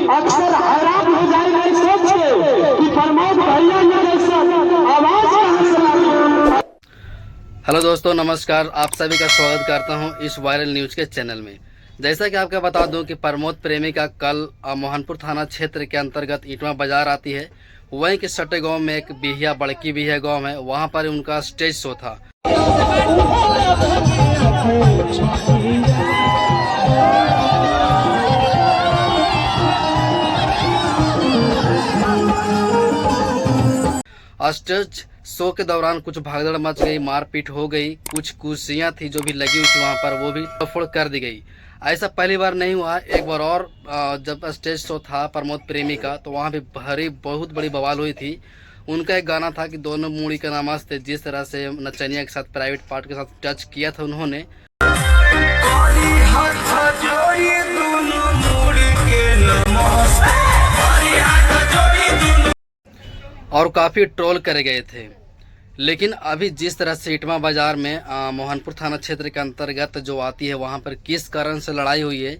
अक्सर हैरान हो जाएगा इस सोच के कि प्रमोद भैया ने जैसा आवाज कहां से आ रही है। हेलो दोस्तों, नमस्कार। आप सभी का स्वागत करता हूं इस वायरल न्यूज के चैनल में। जैसा कि आपको बता दूं कि प्रमोद प्रेमी का कल मोहनपुर थाना क्षेत्र के अंतर्गत इटवा बाजार आती है, वहीं के सटे गांव में एक बिहिया बड़की बिहिया गांव है, वहां पर उनका स्टेज शो था। स्टेज शो के दौरान कुछ भागदड़ मच गई, मारपीट हो गई, कुछ कुर्सियां थी जो भी लगी हुई थी वहां पर वो भी तोड़फोड़ कर दी गई। ऐसा पहली बार नहीं हुआ, एक बार और जब स्टेज शो था प्रमोद प्रेमी का, तो वहां भी बहुत बड़ी बवाल हुई थी। उनका एक गाना था कि दोनों मूड़ी का नमस्ते, जिस तरह से नचनिया के साथ प्राइवेट पार्ट के साथ टच किया था उन्होंने, और काफ़ी ट्रोल करे गए थे। लेकिन अभी जिस तरह से इटवा बाजार में मोहनपुर थाना क्षेत्र के अंतर्गत जो आती है, वहां पर किस कारण से लड़ाई हुई है,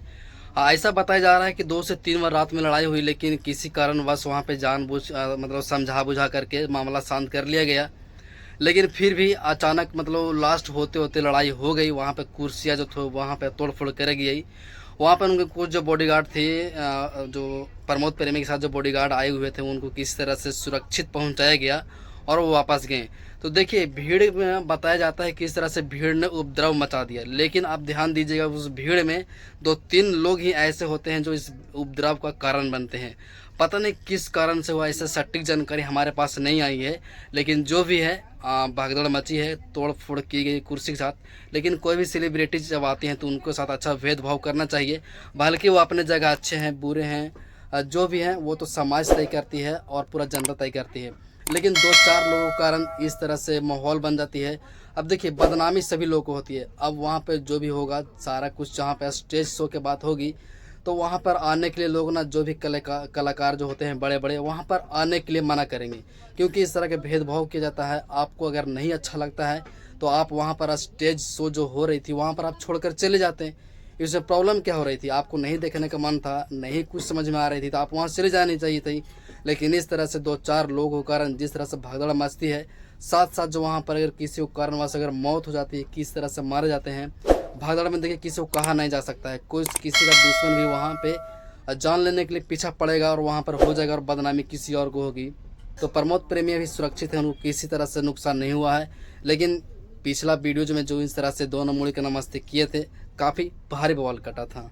ऐसा बताया जा रहा है कि 2 से 3 बार रात में लड़ाई हुई, लेकिन किसी कारणवश वहां पे जानबूझ मतलब समझा बुझा करके मामला शांत कर लिया गया। लेकिन फिर भी अचानक मतलब लास्ट होते होते लड़ाई हो गई। वहाँ पे कुर्सियाँ जो थे वहाँ पे तोड़ फोड़ कर गई। वहाँ पर उनके कुछ जो बॉडीगार्ड थे, जो प्रमोद प्रेमी के साथ जो बॉडीगार्ड आए हुए थे, उनको किस तरह से सुरक्षित पहुँचाया गया और वो वापस गए। तो देखिए, भीड़ में बताया जाता है किस तरह से भीड़ ने उपद्रव मचा दिया। लेकिन आप ध्यान दीजिएगा, उस भीड़ में 2-3 लोग ही ऐसे होते हैं जो इस उपद्रव का कारण बनते हैं। पता नहीं किस कारण से हुआ, ऐसा सटीक जानकारी हमारे पास नहीं आई है। लेकिन जो भी है, भागदौड़ मची है, तोड़ फोड़ की गई कुर्सी के साथ। लेकिन कोई भी सेलिब्रिटी जब आती हैं तो उनके साथ अच्छा भेदभाव करना चाहिए। बल्कि वो अपने जगह अच्छे हैं बुरे हैं, जो भी हैं वो तो समाज तय करती है और पूरा जनता तय करती है। लेकिन 2-4 लोगों के कारण इस तरह से माहौल बन जाती है। अब देखिए, बदनामी सभी लोगों को होती है। अब वहाँ पे जो भी होगा, सारा कुछ जहाँ पे स्टेज शो के बात होगी, तो वहाँ पर आने के लिए लोग ना, जो भी कलाकार जो होते हैं बड़े बड़े, वहाँ पर आने के लिए मना करेंगे, क्योंकि इस तरह के भेदभाव किया जाता है। आपको अगर नहीं अच्छा लगता है तो आप वहाँ पर स्टेज शो जो हो रही थी वहाँ पर आप छोड़कर चले जाते हैं। इसमें प्रॉब्लम क्या हो रही थी? आपको नहीं देखने का मन था, नहीं कुछ समझ में आ रही थी, तो आप वहाँ चले जानी चाहिए थी। लेकिन इस तरह से 2-4 लोगों के कारण जिस तरह से भागदौड़ मचती है, साथ साथ जो वहाँ पर अगर किसी को कारणवश अगर मौत हो जाती है, किस तरह से मारे जाते हैं भागदौड़ में, देखिए किसी को कहा नहीं जा सकता है। कोई किसी का दुश्मन भी वहाँ पे जान लेने के लिए पीछा पड़ेगा और वहाँ पर हो जाएगा और बदनामी किसी और को होगी। तो प्रमोद प्रेमी अभी सुरक्षित है, उनको किसी तरह से नुकसान नहीं हुआ है। लेकिन पिछला वीडियो में जो इस तरह से दोनों मुड़ी के नमस्ते किए थे, काफ़ी भारी बवाल कटा था।